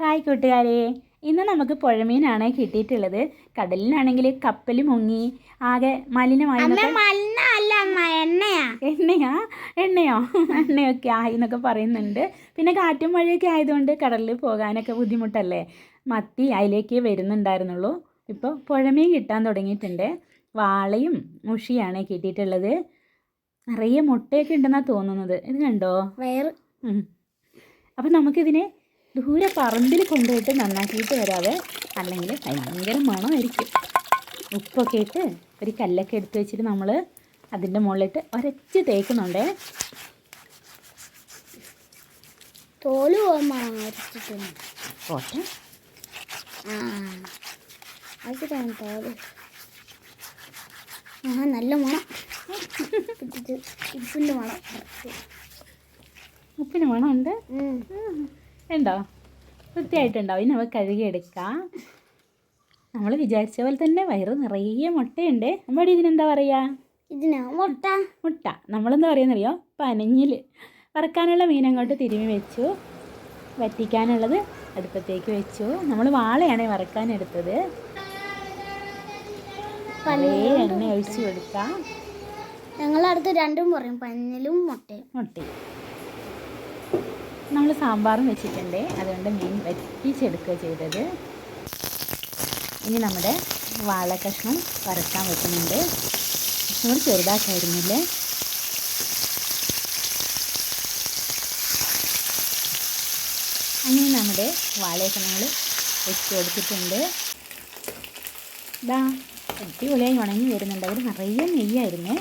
Hi കൂട്ടുകാരെ, ഇന്ന് നമുക്ക് പുഴമീനാണ് കിട്ടിയിട്ടുള്ളത്. കടലിലാണെങ്കിൽ കപ്പൽ മുങ്ങി ആകെ മലിനമായി. എണ്ണയൊക്കെ ആയി എന്നൊക്കെ പറയുന്നുണ്ട്. പിന്നെ കാറ്റും മഴയൊക്കെ ആയതുകൊണ്ട് കടലിൽ പോകാനൊക്കെ ബുദ്ധിമുട്ടല്ലേ. മത്തി അതിലേക്ക് വരുന്നുണ്ടായിരുന്നുള്ളൂ. ഇപ്പോൾ പുഴമീൻ കിട്ടാൻ തുടങ്ങിയിട്ടുണ്ട്. വാളയും മുഷിയാണ് കിട്ടിയിട്ടുള്ളത്. നിറയെ മുട്ടയൊക്കെ ഉണ്ടെന്നാണ് തോന്നുന്നത്. ഇത് കണ്ടോ വയറ്. അപ്പം നമുക്കിതിനെ ദൂരെ പറമ്പിൽ കൊണ്ടുപോയിട്ട് നന്നാക്കിയിട്ട് വരാതെ, അല്ലെങ്കിൽ ഭയങ്കര മണമായിരിക്കും. ഉപ്പൊക്കെ ഇട്ട് ഒരു കല്ലൊക്കെ എടുത്ത് വെച്ചിട്ട് നമ്മൾ അതിൻ്റെ മുകളിലിട്ട് ഒരച്ച് തേക്കുന്നുണ്ടേ. തോല് പോട്ടെ, തോല് നല്ല മണം. ഉപ്പിൻ്റെ മണം, ഉപ്പിന് മണമുണ്ട്. ഉണ്ടോ? വൃത്തിയായിട്ടുണ്ടാവും. ഇനി നമുക്ക് കഴുകിയെടുക്കാം. നമ്മൾ വിചാരിച്ച പോലെ തന്നെ വയറ് നിറയെ മുട്ടയുണ്ട്. നമ്മുടെ ഇതിനെന്താ പറയുക? ഇതിനാ മുട്ട. നമ്മളെന്താ പറയുന്നറിയോ? പനഞ്ഞിൽ. വറക്കാനുള്ള മീൻ അങ്ങോട്ട് തിരുമ്മി വെച്ചു. വറ്റിക്കാനുള്ളത് അടുപ്പത്തേക്ക് വെച്ചു. നമ്മൾ വാളയാണ് വറക്കാനെടുത്തത്. എണ്ണ ഒഴിച്ച് കൊടുക്കാം. ഞങ്ങളടുത്ത് രണ്ടും പറയും, പനഞ്ഞിലും മുട്ടയും. നമ്മൾ സാമ്പാറും വെച്ചിട്ടുണ്ട്, അതുകൊണ്ട് മീൻ വറ്റിച്ചെടുക്കുക ചെയ്തത്. ഇനി നമ്മുടെ വാള കഷ്ണം വറക്കാൻ വെക്കുന്നുണ്ട്. നമ്മൾ ചെറുതാക്കായിരുന്നില്ലേ. അങ്ങനെ നമ്മുടെ വാളയൊക്കെ നമ്മൾ വെച്ച് കൊടുത്തിട്ടുണ്ട്. ഇതാ അടിപൊളിയായി ഉണങ്ങി വരുന്നുണ്ട്. അവർ നിറയെ നെയ്യായിരുന്നേ.